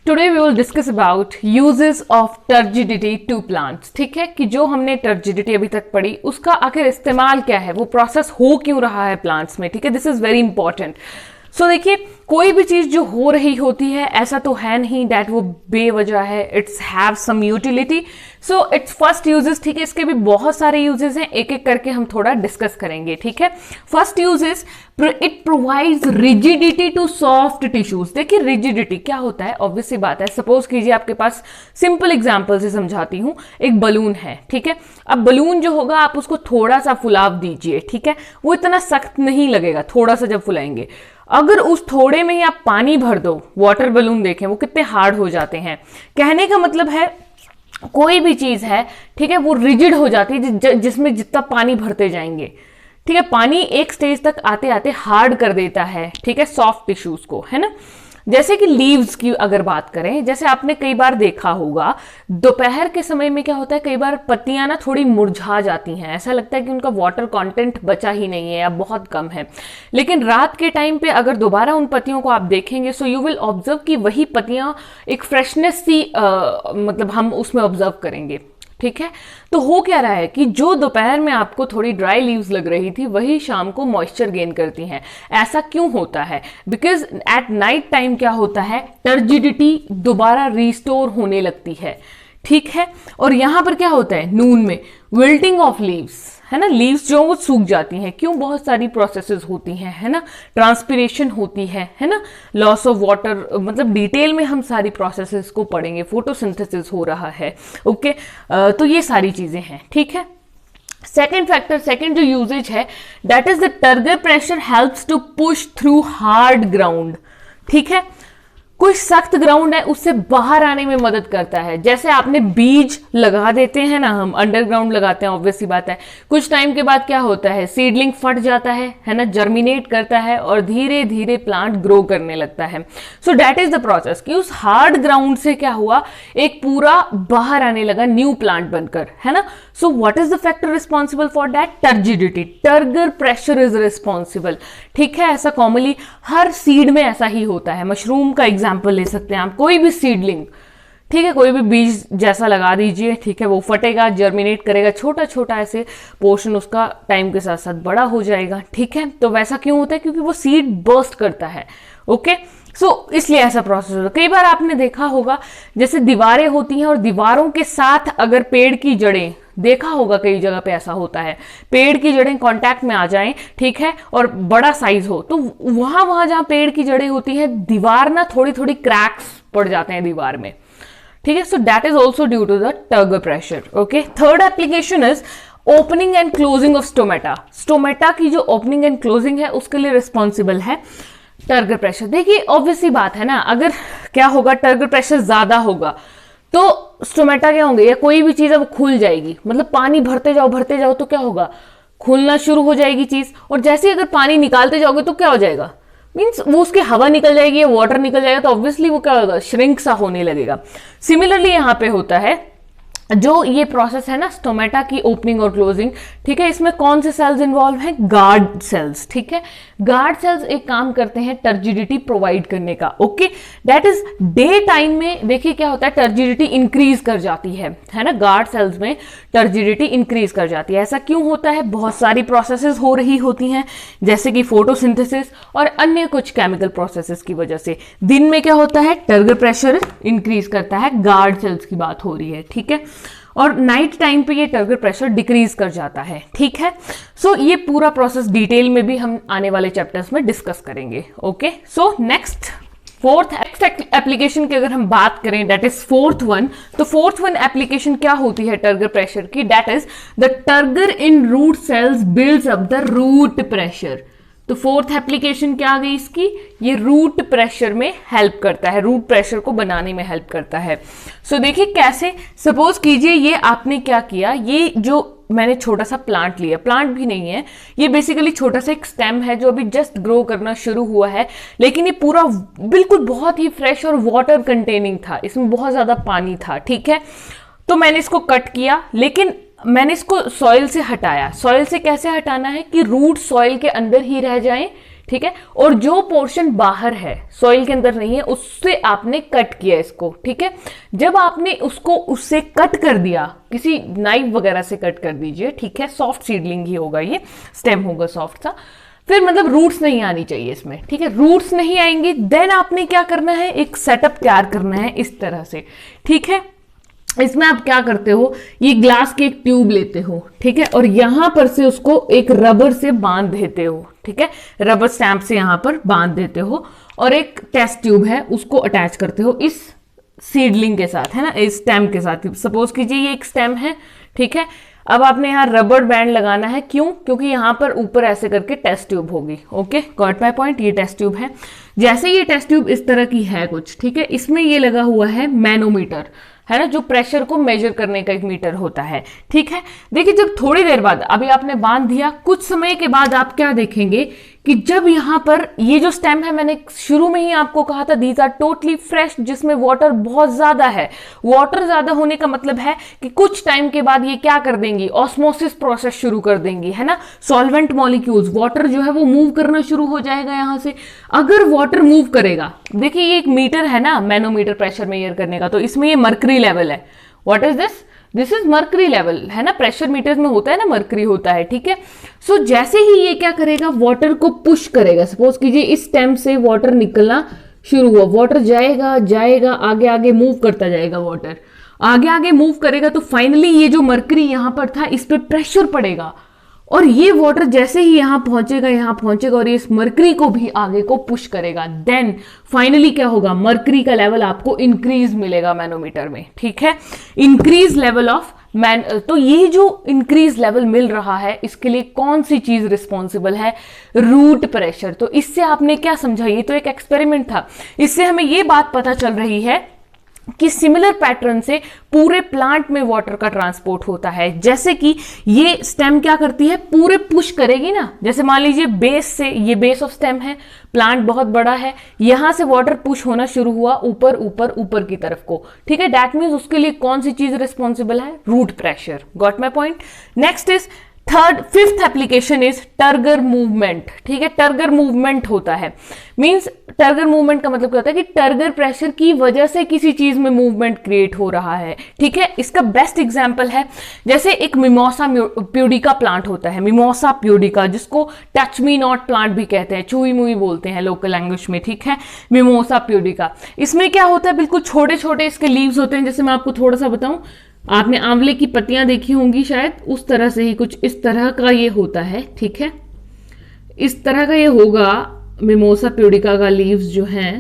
Today we will discuss about uses of turgidity to plants. ठीक है, कि जो हमने टर्जिडिटी अभी तक पढ़ी उसका आखिर इस्तेमाल क्या है, वो प्रोसेस हो क्यों रहा है प्लांट्स में। ठीक है, दिस इज वेरी इंपॉर्टेंट। सो देखिए, कोई भी चीज जो हो रही होती है ऐसा तो है नहीं दैट वो बेवजह है, it's have some utility. So it's first uses. ठीक है, इसके भी बहुत सारे यूजेस हैं, एक एक करके हम थोड़ा डिस्कस करेंगे। ठीक है, first uses, it provides rigidity to soft tissues. देखिए रिजिडिटी क्या होता है, ऑब्वियस सी बात है। सपोज कीजिए आपके पास, सिंपल एग्जांपल से समझाती हूं, एक बलून है। ठीक है, अब बलून जो होगा आप उसको थोड़ा सा फुलाव दीजिए। ठीक है, वो इतना सख्त नहीं लगेगा थोड़ा सा जब फुलाएंगे। अगर उस थोड़े में ही आप पानी भर दो, वाटर बलून देखें वो कितने हार्ड हो जाते हैं। कहने का मतलब है कोई भी चीज है, ठीक है, वो रिजिड हो जाती है जिसमें जितना पानी भरते जाएंगे। ठीक है, पानी एक स्टेज तक आते आते हार्ड कर देता है, ठीक है, सॉफ्ट टिश्यूज को, है ना। जैसे कि लीव्स की अगर बात करें, जैसे आपने कई बार देखा होगा दोपहर के समय में क्या होता है, कई बार पत्तियां ना थोड़ी मुरझा जाती हैं, ऐसा लगता है कि उनका वाटर कंटेंट बचा ही नहीं है या बहुत कम है। लेकिन रात के टाइम पे अगर दोबारा उन पत्तियों को आप देखेंगे, सो यू विल ऑब्जर्व कि वही पत्तियां एक फ्रेशनेस सी मतलब हम उसमें ऑब्जर्व करेंगे। ठीक है, तो हो क्या रहा है कि जो दोपहर में आपको थोड़ी ड्राई लीव्स लग रही थी वही शाम को मॉइस्चर गेन करती हैं। ऐसा क्यों होता है? बिकॉज एट नाइट टाइम क्या होता है, टर्जिडिटी दोबारा रिस्टोर होने लगती है। ठीक है, और यहां पर क्या होता है, नून में विल्टिंग ऑफ लीव्स, है ना, लीव्स जो वो सूख जाती हैं। क्यों? बहुत सारी प्रोसेसेस होती हैं, है ना, ट्रांसपिरेशन होती है ना, लॉस ऑफ वाटर, मतलब डिटेल में हम सारी प्रोसेसेस को पढ़ेंगे। फोटोसिंथेसिस हो रहा है, ओके। तो ये सारी चीजें हैं। ठीक है, सेकेंड फैक्टर, सेकेंड जो यूजेज है, that is the turgor pressure helps to push through hard ground. ठीक है, कोई सख्त ग्राउंड है उससे बाहर आने में मदद करता है। जैसे आपने बीज लगा देते हैं ना, हम अंडरग्राउंड लगाते हैं, ऑब्वियस सी बात है, कुछ टाइम के बाद क्या होता है, सीडलिंग फट जाता है ना, जर्मिनेट करता है और धीरे धीरे प्लांट ग्रो करने लगता है। So that is the process कि उस हार्ड ग्राउंड से क्या हुआ, एक पूरा बाहर आने लगा न्यू प्लांट बनकर, है ना। So what is the factor responsible for that? Turgidity, turgor pressure is responsible. ठीक है, ऐसा कॉमनली हर सीड में ऐसा ही होता है। मशरूम का एग्जाम्पल ले सकते हैं आप, कोई भी सीडलिंग, ठीक है, कोई भी बीज जैसा लगा दीजिए, ठीक है, वो फटेगा, जर्मिनेट करेगा, छोटा छोटा ऐसे पोर्शन उसका टाइम के साथ साथ बड़ा हो जाएगा। ठीक है, तो वैसा क्यों होता है? क्योंकि वो सीड बर्स्ट करता है। ओके, सो इसलिए ऐसा प्रोसेस होता है। कई बार आपने देखा होगा जैसे दीवारें होती हैं और दीवारों के साथ अगर पेड़ की जड़ें, देखा होगा कई जगह पे ऐसा होता है, पेड़ की जड़ें कांटेक्ट में आ जाएं, ठीक है, और बड़ा साइज हो, तो वहां जहां पेड़ की जड़ें होती हैं, दीवार ना थोड़ी थोड़ी क्रैक्स पड़ जाते हैं दीवार में। ठीक है, so that is also due to the turgor pressure. Okay, third application is opening and closing of stomata. Stomata की जो ओपनिंग एंड क्लोजिंग है उसके लिए रिस्पॉन्सिबल है टर्गर प्रेशर। देखिए ऑब्वियस सी बात है ना, अगर क्या होगा, टर्गर प्रेशर ज्यादा होगा तो स्टोमेटा क्या होंगे, या कोई भी चीज है वो खुल जाएगी। मतलब पानी भरते जाओ तो क्या होगा, खुलना शुरू हो जाएगी चीज। और जैसे अगर पानी निकालते जाओगे तो क्या हो जाएगा, मीन्स वो उसकी हवा निकल जाएगी या वाटर निकल जाएगा, तो ऑब्वियसली वो क्या होगा, श्रिंक सा होने लगेगा। सिमिलरली यहां पे होता है जो ये प्रोसेस है ना, स्टोमेटा की ओपनिंग और क्लोजिंग। ठीक है, इसमें कौन से सेल्स इन्वॉल्व हैं? Guard cells. ठीक है, गार्ड सेल्स एक काम करते हैं टर्जिडिटी प्रोवाइड करने का। Okay, that is day time में देखिए क्या होता है, टर्जिडिटी इंक्रीज कर जाती है ना, गार्ड सेल्स में टर्जिडिटी इंक्रीज कर जाती है। ऐसा क्यों होता है? बहुत सारी प्रोसेसेस हो रही होती हैं, जैसे कि फोटोसिंथेसिस और अन्य कुछ केमिकल प्रोसेसेस की वजह से। दिन में क्या होता है, टर्गर प्रेशर इंक्रीज करता है, गार्ड सेल्स की बात हो रही है। ठीक है, और नाइट टाइम पे ये टर्गर प्रेशर डिक्रीज कर जाता है। ठीक है, सो ये पूरा प्रोसेस डिटेल में भी हम आने वाले चैप्टर्स में डिस्कस करेंगे। Okay, so next fourth application की अगर हम बात करें, दैट इज फोर्थ वन, तो फोर्थ वन एप्लीकेशन क्या होती है टर्गर प्रेशर की? That is the turgor in root cells builds up the root pressure. तो फोर्थ एप्लीकेशन क्या आ गई इसकी, ये रूट प्रेशर में हेल्प करता है, रूट प्रेशर को बनाने में हेल्प करता है। सो देखिए कैसे, सपोज कीजिए ये आपने क्या किया, ये जो मैंने छोटा सा प्लांट लिया, प्लांट भी नहीं है ये, बेसिकली छोटा सा एक स्टेम है जो अभी जस्ट ग्रो करना शुरू हुआ है, लेकिन ये पूरा बिल्कुल बहुत ही फ्रेश और वाटर कंटेनिंग था, इसमें बहुत ज्यादा पानी था। ठीक है, तो मैंने इसको कट किया, लेकिन मैंने इसको सॉइल से हटाया। सॉइल से कैसे हटाना है कि रूट सॉइल के अंदर ही रह जाएं, ठीक है, और जो पोर्शन बाहर है सॉइल के अंदर नहीं है उससे आपने कट किया इसको, ठीक है। जब आपने उसको उससे कट कर दिया, किसी नाइफ वगैरह से कट कर दीजिए, ठीक है, सॉफ्ट सीडलिंग ही होगा, ये स्टेम होगा सॉफ्ट सा, फिर मतलब रूट्स नहीं आनी चाहिए इसमें, ठीक है, रूट्स नहीं आएंगी, देन आपने क्या करना है, एक सेटअप तैयार करना है इस तरह से, ठीक है। इसमें आप क्या करते हो, ये ग्लास की एक ट्यूब लेते हो, ठीक है, और यहां पर से उसको एक रबर से बांध देते हो, ठीक है, रबर स्टैंप से यहां पर बांध देते हो, और एक टेस्ट ट्यूब है उसको अटैच करते हो इस सीडलिंग के साथ, है ना, इस स्टेम के साथ। सपोज कीजिए ये एक स्टेम है, ठीक है। अब आपने यहाँ रबर बैंड लगाना है, क्यों, क्योंकि यहां पर ऊपर ऐसे करके टेस्ट ट्यूब होगी, ओके, गॉट माय पॉइंट। ये टेस्ट ट्यूब है, जैसे ये टेस्ट ट्यूब इस तरह की है कुछ, ठीक है, इसमें ये लगा हुआ है मैनोमीटर, है ना, जो प्रेशर को मेजर करने का एक मीटर होता है, ठीक है। देखिए जब थोड़ी देर बाद, अभी आपने बांध दिया, कुछ समय के बाद आप क्या देखेंगे कि जब यहां पर ये जो स्टेम है, मैंने शुरू में ही आपको कहा था दीज आर टोटली फ्रेश, जिसमें वाटर बहुत ज्यादा है। वाटर ज्यादा होने का मतलब है कि कुछ टाइम के बाद ये क्या कर देंगी, ऑस्मोसिस प्रोसेस शुरू कर देंगी, है ना, सॉल्वेंट मॉलिक्यूल्स, वाटर जो है वो मूव करना शुरू हो जाएगा यहां से। अगर वाटर मूव करेगा, देखिए ये एक मीटर है ना, मैनोमीटर प्रेशर मेजर करने का, तो इसमें ये मर्करी लेवल है। What is this, this is mercury level, है ना, प्रेशर मीटर में होता है ना, मर्करी होता है, ठीक है। सो जैसे ही ये क्या करेगा, वाटर को पुश करेगा, सपोज कीजिए इस स्टेम से वाटर निकलना शुरू हुआ, वाटर जाएगा जाएगा आगे आगे मूव करता जाएगा, वाटर आगे आगे मूव करेगा, तो फाइनली ये जो मर्करी यहां पर था इस पे प्रेशर पड़ेगा, और ये वाटर जैसे ही यहां पहुंचेगा और ये इस मर्करी को भी आगे को पुश करेगा, देन फाइनली क्या होगा, मर्करी का लेवल आपको इंक्रीज मिलेगा मैनोमीटर में, ठीक है, इंक्रीज लेवल ऑफ मैन। तो ये जो इंक्रीज लेवल मिल रहा है, इसके लिए कौन सी चीज रिस्पॉन्सिबल है, रूट प्रेशर। तो इससे आपने क्या समझा, ये तो एक एक्सपेरिमेंट था, इससे हमें ये बात पता चल रही है कि सिमिलर पैटर्न से पूरे प्लांट में वाटर का ट्रांसपोर्ट होता है। जैसे कि ये स्टेम क्या करती है, पूरे पुश करेगी ना, जैसे मान लीजिए बेस से, ये बेस ऑफ स्टेम है, प्लांट बहुत बड़ा है, यहां से वाटर पुश होना शुरू हुआ ऊपर ऊपर ऊपर की तरफ को, ठीक है, दैट मीन्स उसके लिए कौन सी चीज रिस्पॉन्सिबल है, root pressure. Got my point. Next is fifth application is turgor movement, ठीक है, टर्गर मूवमेंट होता है, मींस टर्गर मूवमेंट का मतलब क्या होता है कि टर्गर प्रेशर की वजह से किसी चीज में मूवमेंट क्रिएट हो रहा है, ठीक है। इसका बेस्ट एग्जांपल है, जैसे एक मिमोसा प्यूडिका प्लांट होता है, मिमोसा प्यूडिका, जिसको टच मी नॉट प्लांट भी कहते हैं, चुई मुई बोलते हैं लोकल लैंग्वेज में, ठीक है, मिमोसा प्यूडिका। इसमें क्या होता है, बिल्कुल छोटे छोटे इसके लीव्स होते हैं, जैसे मैं आपको थोड़ा सा बताऊं, आपने आंवले की पत्तियां देखी होंगी शायद, उस तरह से ही कुछ इस तरह का ये होता है, ठीक है, इस तरह का ये होगा मिमोसा प्यूडिका का लीव्स जो हैं।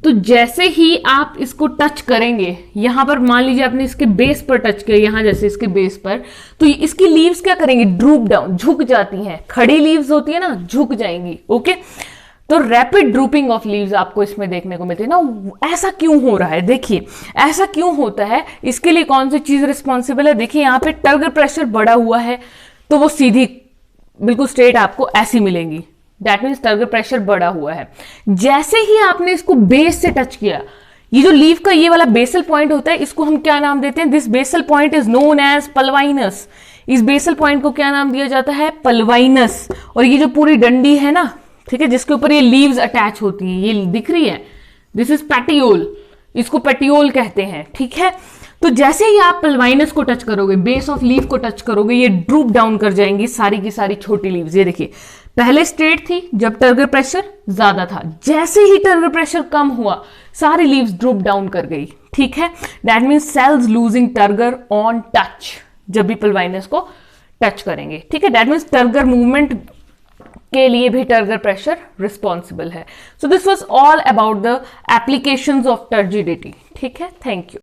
तो जैसे ही आप इसको टच करेंगे, यहां पर मान लीजिए आपने इसके बेस पर टच किया, यहां जैसे इसके बेस पर, तो इसकी लीव्स क्या करेंगी, ड्रूप डाउन, झुक जाती हैं, खड़ी लीव्स होती है ना, झुक जाएंगी, ओके। तो रैपिड ड्रूपिंग ऑफ लीव्स आपको इसमें देखने को मिलती है ना। ऐसा क्यों हो रहा है, देखिए ऐसा क्यों होता है, इसके लिए कौन सी चीज रिस्पॉन्सिबल है, देखिए यहाँ पे टर्गर प्रेशर बढ़ा हुआ है, तो वो सीधी बिल्कुल स्ट्रेट आपको ऐसी मिलेंगी, दैट मीन्स टर्गर प्रेशर बढ़ा हुआ है। जैसे ही आपने इसको बेस से टच किया, ये जो लीव का ये वाला बेसल पॉइंट होता है, इसको हम क्या नाम देते हैं, this basal point is known as pulvinus. इस बेसल पॉइंट को क्या नाम दिया जाता है, पल्वाइनस। और ये जो पूरी डंडी है ना, ठीक है, जिसके ऊपर ये लीव्स अटैच होती हैं, ये दिख रही है, दिस इज पेटियोल, इसको पेटियोल कहते हैं, ठीक है। तो जैसे ही आप पल्वाइनस को टच करोगे, बेस ऑफ लीव को टच करोगे, ये ड्रूप डाउन कर जाएंगी सारी की सारी छोटी लीव्स। ये देखिए पहले स्ट्रेट थी जब टर्गर प्रेशर ज्यादा था, जैसे ही टर्गर प्रेशर कम हुआ सारी लीव्स ड्रूप डाउन कर गई, ठीक है। That means cells losing turgor on touch, जब भी पल्वाइनस को टच करेंगे, ठीक है। दैट मीन्स टर्गर मूवमेंट के लिए भी टर्गर प्रेशर रिस्पॉन्सिबल है। So this was all about the applications of turgidity, ठीक है। Thank you.